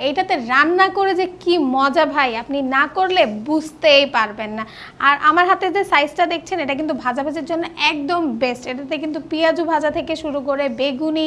এইটাতে রান্না করে যে কি মজা ভাই, আপনি না করলে বুঝতেই পারবেন না। আর আমার হাতে যে সাইজটা দেখছেন এটা কিন্তু ভাজাভাজির জন্য একদম বেস্ট। এটাতে কিন্তু পেঁয়াজু ভাজা থেকে শুরু করে বেগুনি,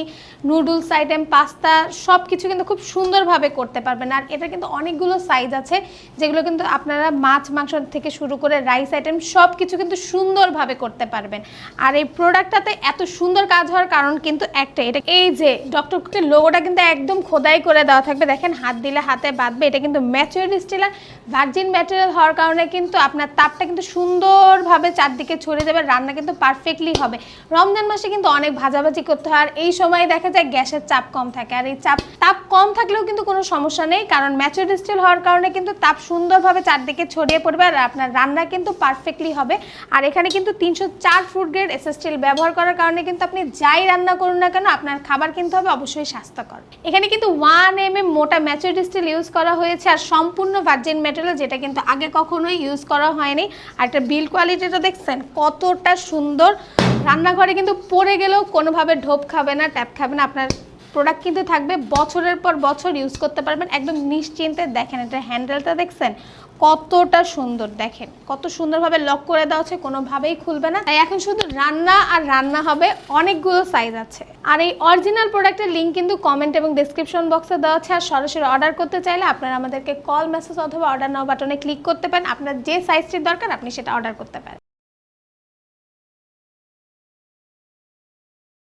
নুডলস আইটেম, পাস্তা সব কিছু কিন্তু খুব সুন্দরভাবে করতে পারবেন। আর এটা কিন্তু অনেকগুলো সাইজ আছে যেগুলো কিন্তু আপনারা মাছ মাংস থেকে শুরু করে রাইস আইটেম সব কিছু কিন্তু সুন্দরভাবে করতে পারবেন। আর এই প্রোডাক্টটাতে এত সুন্দর কাজ হওয়ার কারণ কিন্তু একটাই, এটা এই যে ডক্টর কুকের লোগোটা কিন্তু একদম খোদাই করে দেওয়া থাকবে, দেখেন হাত দিলে হাতে বাঁধবে। এটা কিন্তু ম্যাচিওর স্টিল আর ভার্জিন ম্যাটেরিয়াল হওয়ার কারণে কিন্তু আপনার তাপটা কিন্তু সুন্দরভাবে চারদিকে ছড়িয়ে যাবে, রান্না কিন্তু পারফেক্টলি হবে। রমজান মাসে কিন্তু অনেক ভাজাভাজি করতে হয় আর এই সময় দেখা যায় গ্যাসের চাপ কম থাকে। আর এই তাপ কম থাকলেও কিন্তু কোনো সমস্যা নেই, কারণ ম্যাচিওর স্টিল হওয়ার কারণে কিন্তু তাপ সুন্দরভাবে চারদিকে ছড়িয়ে পড়বে আর আপনার রান্না কিন্তু পারফেক্টলি হবে। আর এখানে কিন্তু 304 ফুড গ্রেড এসএস স্টিল ব্যবহার করার কারণে কিন্তু আপনি যাই রান্না করুন না কেন আপনার খাবার কিন্তু হবে অবশ্যই স্বাস্থ্যকর। এখানে কিন্তু 1 mm মোটা ম্যাচিওর স্টিল ইউজ করা হয়েছে আর সম্পূর্ণ ভার্জিন মেটেরিয়াল, যেটা কিন্তু আগে কখনোই ইউজ করা হয়নি। আর একটা বিল কোয়ালিটিটা দেখছেন কতটা সুন্দর, রান্নাঘরে কিন্তু পড়ে গেলেও কোনোভাবে ঢোপ খাবে না, ট্যাপ খাবে না। আপনার প্রোডাক্ট কিন্তু থাকবে বছরের পর বছর ইউজ করতে পারবেন একদম নিশ্চিন্তে। দেখেন এটা হ্যান্ডেলটা দেখছেন কতটা সুন্দর, দেখেন কত সুন্দরভাবে লক করে দেওয়া হচ্ছে, কোনোভাবেই খুলবে না। তাই এখন শুধু রান্না আর রান্না হবে, অনেকগুলো সাইজ আছে। আর এই অরিজিনাল প্রোডাক্টের লিঙ্ক কিন্তু কমেন্ট এবং ডেসক্রিপশন বক্সে দেওয়া আছে। আর সরাসরি অর্ডার করতে চাইলে আপনারা আমাদেরকে কল, মেসেজ অথবা অর্ডার নাও বাটনে ক্লিক করতে পারেন। আপনার যে সাইজটির দরকার আপনি সেটা অর্ডার করতে পারেন।